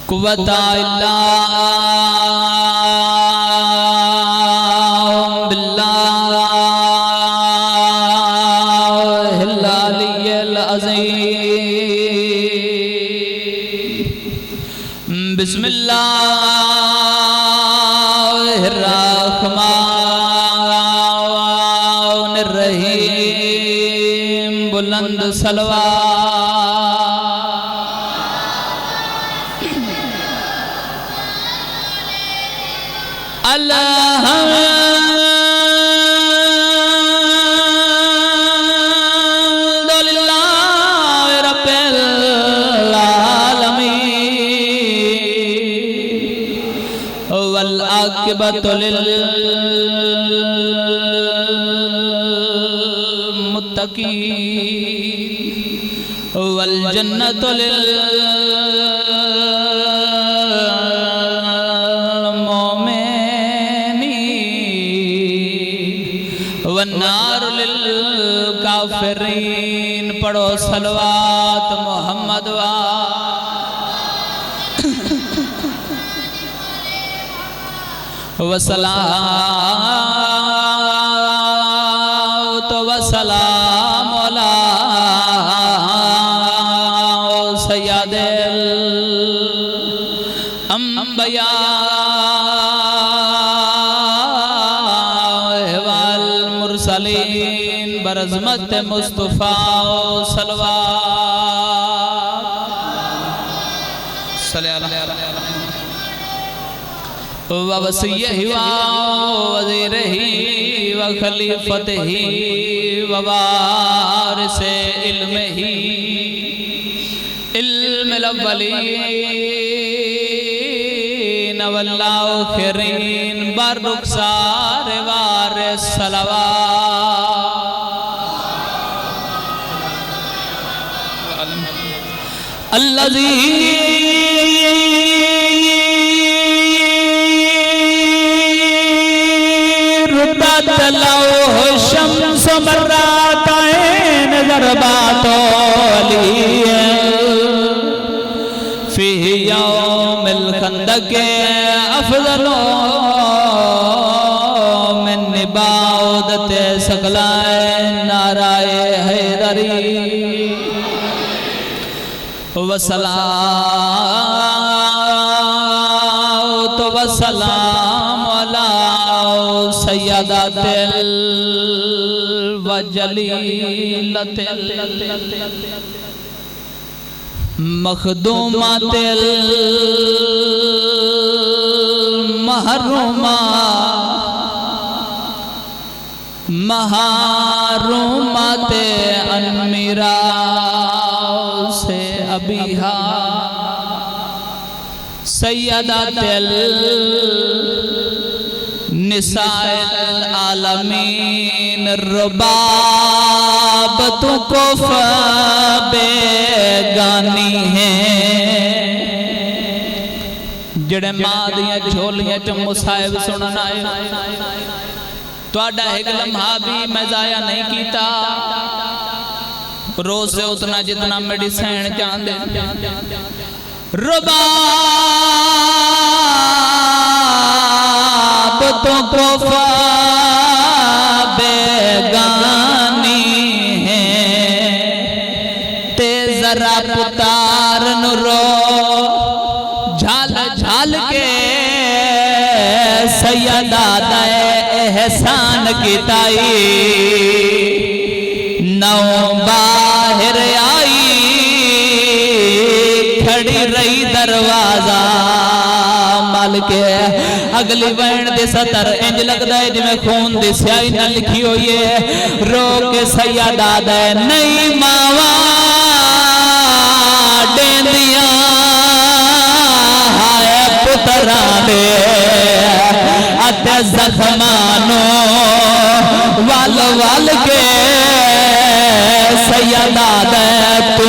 قوت الا باللہ العلی العظیم بسم اللہ الرحمن الرحیم بلند صلوات الحمدللہ رب العالمین والعاقبۃ للمتقین والجنۃ والنار للکافرین پڑھو صلوات محمد وصلاۃ وسلام علی سید الانبیاء برعظمت مصطفیٰ صلوات صلی اللہ علیہ ووصیہ ووزیرہ وخلیفتہ ووارث علمہ علم الاولین والآخرین بررخسار وارث صلوات الذي ردت له الشمس مرتين ضربات عليا في يوم الخندق أفضل من نباودة ثقلين نارائے حیدری وصلاۃ وسلام علی سیدات وجلیلۃ مخدومات محرومات انمیرا سے ابیہا سیدات النساء العالمین رباب تو کف بیگانی ہیں جڑے ماں دیاں جھولیاں چ مصائب سنن آئے تواڈا ایک لمحہ بھی میں ضائع نہیں کیتا روز سے اتنا جتنا میڈیسن چاندے رباب تو کوفہ بیگانی ہیں تے ذرا پتار نرو جھال جھال کے سیدہ دائے احسان کی تائی نو باہر آئی کھڑی رہی دروازہ مالک اگلی وین دے سطر انج لگ دائے جی میں خون دے سیائی نہ لکھی ہوئی ہے رو کے سیدہ دے نئی ماوا دین دیا ہائے پترانے اتے زخمانو وال وال کے سیدہ دے تو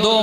2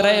3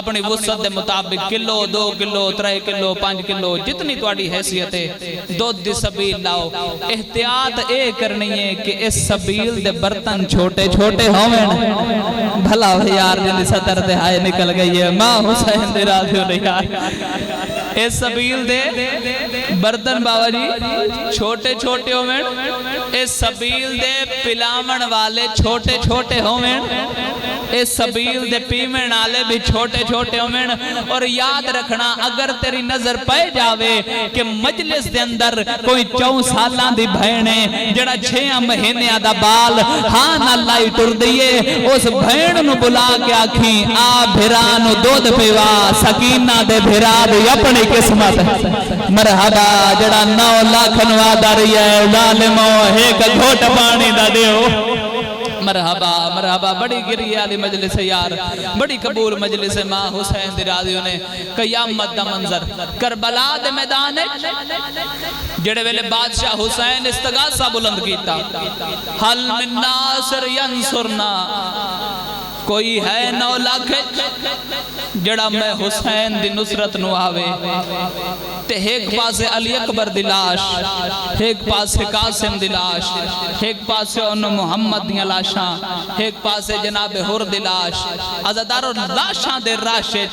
اپنی وسعت دے مطابق کلو 2 کلو 3 کلو 5 کلو جتنی تواڈی حیثیت ہے دودھ دی سبیل لاؤ احتیاط اے کرنی ہے کہ اس سبیل دے برتن چھوٹے چھوٹے ہوئیں بھلا یار جنی سطر دے ہائے نکل گئی ہے ماں حسین دے راضی ہو نہیں آئے اس سبیل دے برتن بابا جی چھوٹے چھوٹے ہوئیں اس سبیل دے پلاون والے چھوٹے چھوٹے ہوئیں اس سبیل دے پیمن والے بھی چھوٹے چھوٹے ہوئیں اور یاد رکھنا اگر تیری نظر پہ جاوے کہ مجلس دے اندر کوئی 4 سالاں دی بھینے جڑا 6 مہینے دا بال ہاں نہ لائی ٹر دیئے اس بھین نو بلا کے آکھیں آ بھرانو دودھ پیوا سکینہ دے بھرا دے اپنی قسمت مرحبا جڑا 9 لاکھ نوادہ رہی ہے ظالمو ایک گھوٹ پانی دا دیو مرحبا مرحبا بڑی گری آلی مجلس یار بڑی قبول مجلس ماں حسین دی راضیوں نے قیامت دا منظر کربلا دے میدان جڑے ویلے بادشاہ حسین استغاثہ بلند کیتا حل من ناصر ینصرنا کوئی ہے 9 لاکھ جڑا میں حسین دی نصرت نو آوے تے ایک پاسے علی اکبر دی لاش ایک پاسے قاسم دی لاش ایک پاسے انہوں محمد دی لاشاں ایک پاسے جناب حر دی لاش عزدارو لاشاں دے راشے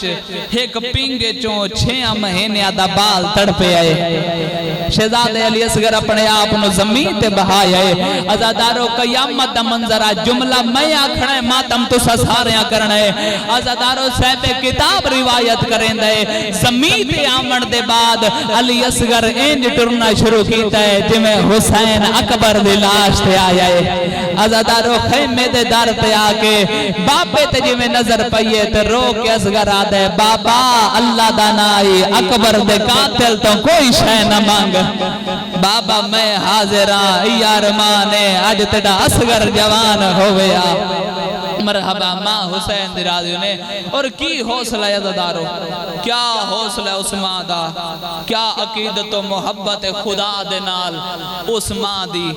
ایک پینگے چوں 6 مہینے دا بال تڑپے آئے شہزاد علی اصغر اپنے آپ نو زمین تے بہائے آئے عزدارو قیامت دا منظر جملہ میں آکھنا ہے ماتم تو ساریاں کرنا ہے عزدارو صاحب کتاب روایت کریں دے زمین تے آمن دے بعد علی اصغر انج ٹرنا شروع کیتا ہے جمیں حسین اکبر دی لاش تے آیا ہے عزدارو خیمے دے در تے آکے باپے تے جمیں نظر پئیے تے رو کے اصغر آدھے بابا اللہ دانائی اکبر دے قاتل تو کوئی شے نہ مانگ بابا میں حاضران یار مانے آج تیڑا اصغر جوان ہویا مرحبا ماں حسین دی راضیوں نے اور کی حوصلہ عزدارو کیا حوصلہ اس ماں دا کیا عقیدت و محبت خدا دے نال اس ماں دی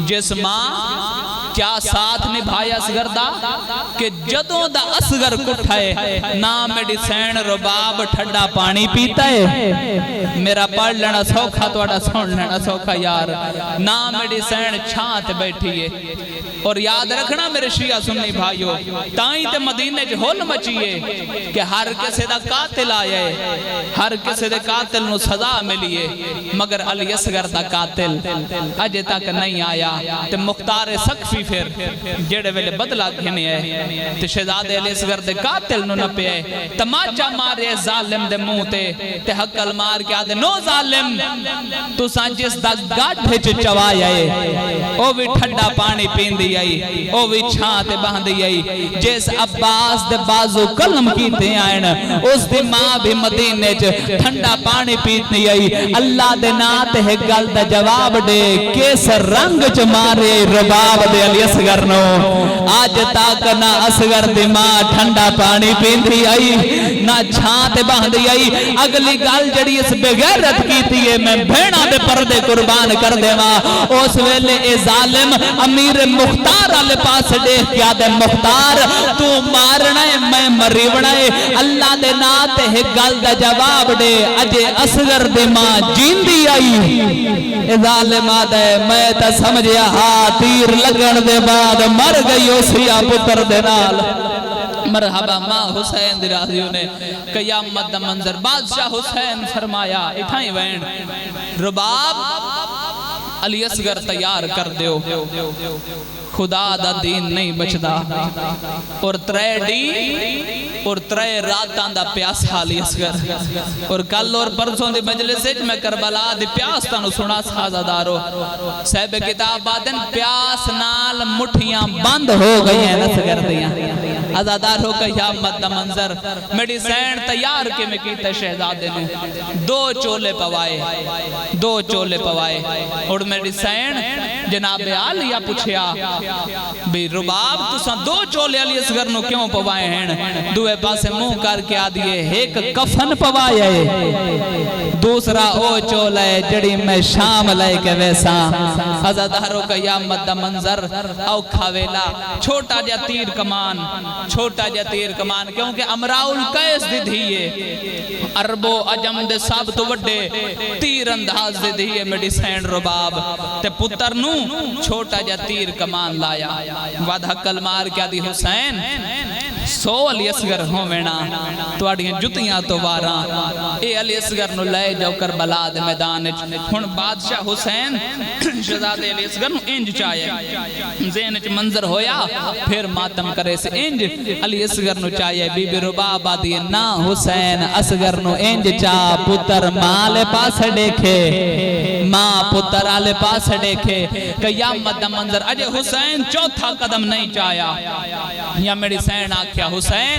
جس ماں کیا ساتھ نبھایا اصغر دا کہ جدوں دا اصغر کٹھائے نا میڈیسین رباب ٹھڈا پانی پیتا ہے میرا پڑھ لینا سوکھا توڑا سن لینا سوکھا یار نا میڈیسین چھانت بیٹھیے اور یاد رکھنا میرے شیعہ سنی بھائیو تائیں تے مدینے جہول مچیے کہ ہر کسے دا قاتل آئے ہر کسے دے قاتل نو سزا ملیے مگر علی اصغر دا قاتل اجے تک نہیں آیا تے مختار سقفی پھر جڑے ویلے بدلا گھنے ہے تے شہزادے علی اصغر دے قاتل نو نہ پے تماچا مارے ظالم دے منہ تے حقل مار کے آدھے نو ظالم تو سان جس دا گاٹھے چوایا ہے او بھی ٹھڈا پانی پیندی آئی او بھی چھانتے باندھی آئی جیس عباس دے بازو کلم کیتے آئین اس دی ماں بھی مدینے ٹھنڈا پانی پیتنی آئی اللہ دے نات ہے گل دا جواب دے کیس رنگ مارے رباب دے علی اصغر نو آج تاک نہ اصغر دی ماں ٹھنڈا پانی پیندی آئی نہ چھانتے باندھی آئی اگلی گل جڑی اس بغیرت کیتی ہے میں بھینا دے پردے قربان کر دے ماں اس ویلے اے ظالم امیر مختار آلے پاس دیکھ کیا دے مختار تو مارنا ہے میں مریونا ہے اللہ دے نات ہے گل دا جواب دے اجے اصغر دے ماں جین دی آئی اے ظالم آدھے میں تا سمجھیا ہاں تیر لگن دے بعد مر گئی اسیا پتر دے نال مرحبا ماں حسین دی راضیوں نے قیامت دا منظر بادشاہ حسین فرمایا اٹھائیں وین رباب علی اصغر تیار کر دیو خدا دا دین نہیں بچدا اور 3 ڈی اور 3 راتاں دا پیاس علی اصغر اور کل اور پرسوں دی مجلس وچ میں کربلا دی پیاس تانوں سنا سازادارو صاحب کتاب بادن پیاس نال مٹھیاں بند ہو گئی ہیں اصغر دیاں ازاداروں کا قیامت دا منظر میری سین تیار کے میں کیتا شہزادے نے دو چولے پوائے اور میری سین جناب عالیہ پوچھیا بھی رباب تساں دو چولے علی اصغر نو کیوں پوائے ہیں دوے پاسے منہ کر کے آدھئے ایک کفن پوائے دوسرا او چولے جڑی میں شام لے کے ویسا ازاداروں کا قیامت دا منظر او کھاویلا چھوٹا جا تیر کمان کیونکہ امراؤ القیس دی دھیئے عرب و عجم دے سب تو وڈے تیر انداز دے دھیئے میڈی سین رباب تے پتر نو چھوٹا جا تیر کمان لایا وعد حقل مار کیا دی حسین سو علی اصغر ہومنا تو اڑیاں جتیاں تو واراں اے علی اصغر نو لے جو کربلا دے میدان ہن بادشاہ حسین شہزادے علی اصغر نو انج چاہیے ذہن وچ منظر ہویا پھر ماتم کرے سے انج علی اصغر نو چاہیے بی بی رباب آدھی نا حسین اصغر نو انج چاہ پتر ماں لے پاس دیکھے ماں پتر آلے پاس دیکھے قیامت دا منظر اجے حسین چوتھا قدم نہیں چاہیا یا میری سین آکھیا حسین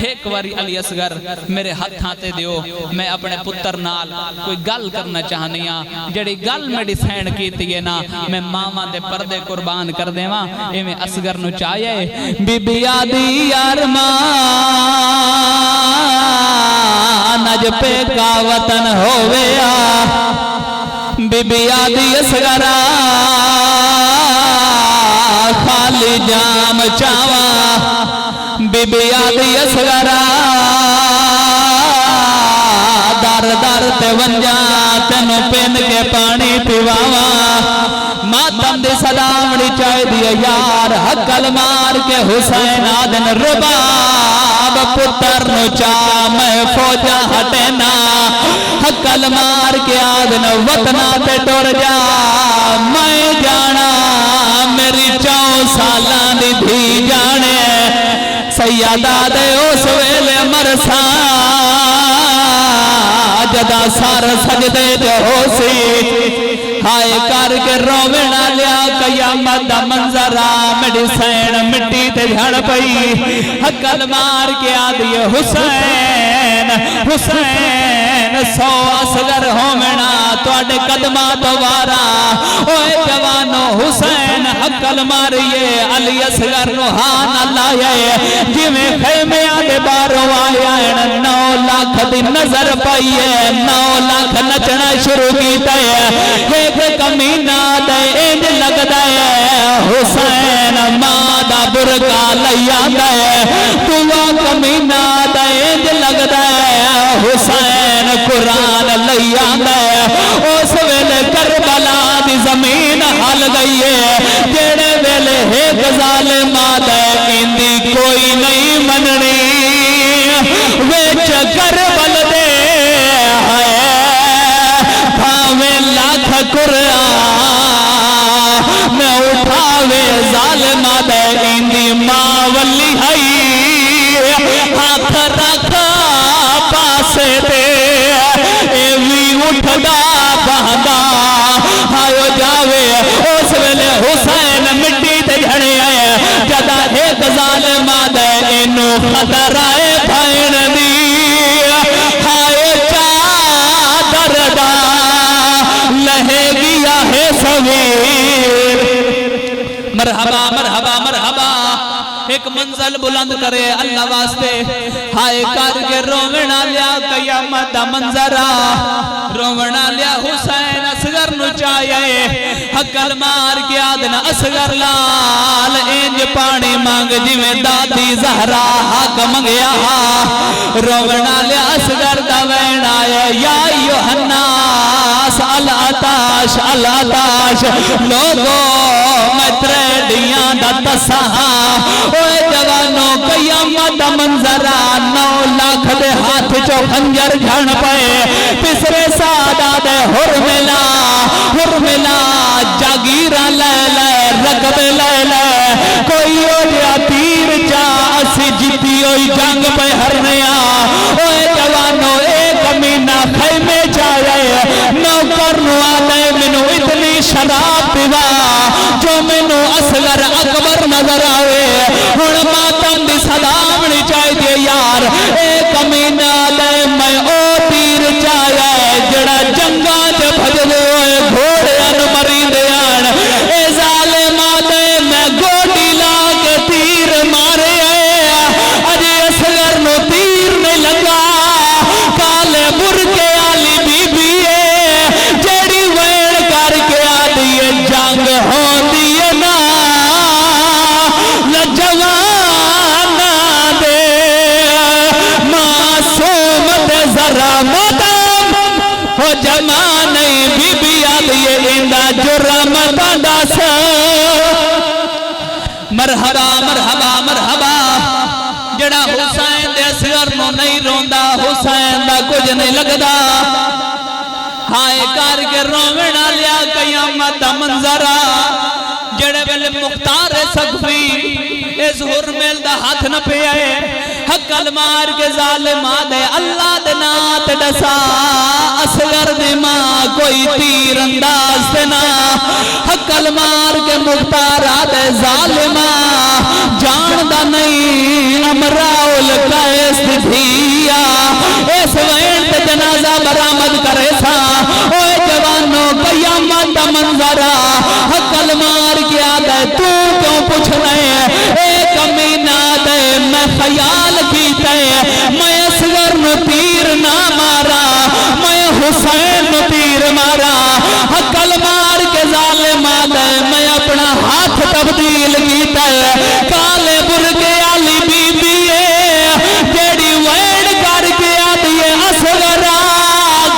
ایک واری علی اصغر میرے ہاتھ آتے دیو میں اپنے پتر نال کوئی گل کرنا چاہنیاں جڑی گل میری سین کیتی ہے نا میں ماما دے پردے قربان کر دے ماں اے میں اصغر نو چاہیے بی بی آدھی ارمان نج پہ کا وطن ہویا بی بی آدھی اصغر خالی جام چاوا بی بی آدھی اصغر در در تے ونجا تینو پین کے پانی پیواوا ماتم دی سلامڑی چاہے دیا یار حقل مار کے حسین آدن رباب پتر نو چاہ میں فوجا ہٹینا حقل مار کے آدن وطنہ تے ٹور جا میں جانا میری 4 سالان دی دھی جانے سیادہ دے اس ویلے مرسان جدا سار سجدے جو ہو سی ہائے کر کے روونا لیا قیامت دا منظرہ میری سین مٹی تے جھڑ پئی حقل مار کے آدھی حسین حسین سو اصغر ہومنا تو اڈے قدمہ دوارا اوے جوانو حسین حقل ماریے علی اصغر نو ہان اللہ ہے جی میں خیمے آدھے بارو آیا ہے 9 لاکھ دی نظر پائیے 9 لاکھ نچنا شروع کیتا ہے ایک کمینہ دے انج لگ دے حسین ماں دا برکا لیا دے دعا کمینہ دے انج لگ دے حسین قرآن لیا دے اس ویلے کربلا دی زمین حل گئی ہے جیڑے ویلے ایک ظالم دے اندی کوئی نہیں مننی ویچ کربل دے قرآن میں اٹھاوے ظالم دے اندی ماں ولی ہائی ہاتھ رکھا پاسے دے ایوی اٹھدا بہدا ہائیو جاوے اس ویلے حسین مٹی تے جھڑے آئے جدا ایک ظالم دے انو خطر آئے بھائن دی ہائے چادر دا لہے گیا ہے سویر مرحبا مرحبا مرحبا ایک منزل بلند کرے اللہ واسطے ہائے کر کے روونا لیا قیامت دا منظرہ روونا لیا حسین اصغر نو چاہیے حقل مار کے آدنا اصغر لال انج پانی مانگ جی میں دادی زہرا حق منگیا روونا لیا اصغر دا وین آئے یا یوحناس الاتاش الاتاش لوگو میں تریڈیاں دا تسہا اوے جوانوں قیامت منظرہ 9 لاکھ دے ہاتھ چو خنجر جھڑ پئے تیسرے سادہ دے ہرملا جاگیرہ لے لے رقب لے لے کوئی اوڑیا تیر جا اسی جیتی ہوئی جنگ پہ ہرنیا اوے جوانوں ایک مینہ خیمے جائے نوکر نوالے منو اتنی شراب پیوا جو منو اصغر اکبر نظر آوے ہن ماتم دی صدا مرحبا مرحبا مرحبا جڑا حسین دے اصغر نو نہیں روندا حسین دا کچھ نہیں لگدا ہائے کر کے رونا لیا قیامت دا منظرہ جڑے ویلے مختار سقفی اس حرمیل دا ہاتھ نہ پہ آئے حقل مار کے ظالم آدھے اللہ دے نات ڈسا اصغر دی ماں کوئی تیر انداز دینا حقل مار کے مختار آدھے ظالمہ جان دا نہیں امراؤل کا استدھیا اس وینٹ جنازہ برآمد کرے سا اوے جوانوں قیامت دا منظرہ حقل مار کے آدھے تو کیوں پوچھ رہے ہیں ایک امینہ دے میں خیال کیتا ہے میں اصغر نو تیر نہ مارا میں حسین نو تیر مارا حقل مار کے ظالم آدھے میں اپنا ہاتھ تبدیل کیتا ہے کالے برگے علی بی بی جیڑی ویڑ کر کے آدھے اصغر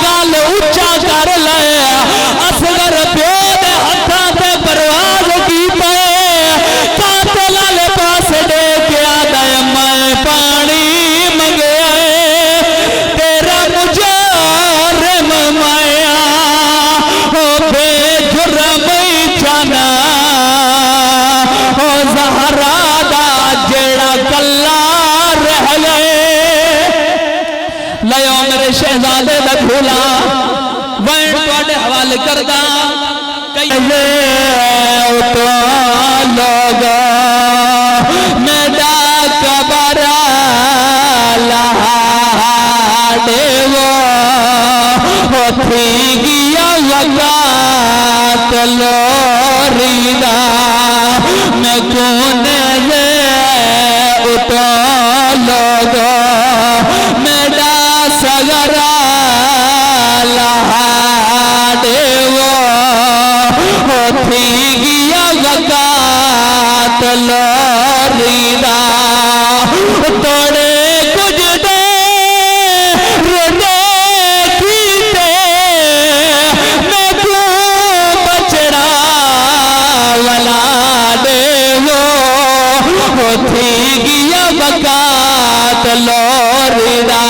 گال اچھا کر لے اصغر پیو دے ہتھاں تے پرواز کیتا ہے قاتل والے پاس دے کے آدھے میں پانی منگیا ہے تیرا مجرم مایا ہو بے جرم جانا ہو زہرا دا جیڑا کلا رہ گئے لیو میرے شہزادے دا بھولا وین توڑے حوال کردہ کئی تو لوگا میڈا کبرا لہاڑے وہ تھی گیا وقات لوریدہ میں کونے لے اتو لوگا میڈا سگرا لہاڑے وہ تھی گیا وقات لوریدہ توڑے کچھ دے رونے کیتے میں کیوں بچڑا ولا دے وہ تھی گیا وقات لوریدہ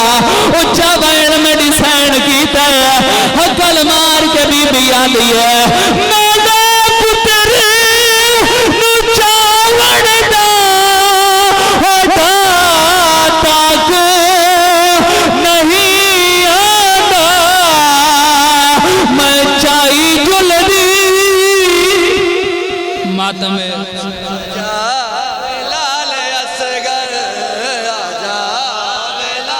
اچھا بین میں ڈیسائن کیتا ہے حقل مار کے بی بی آلی ہے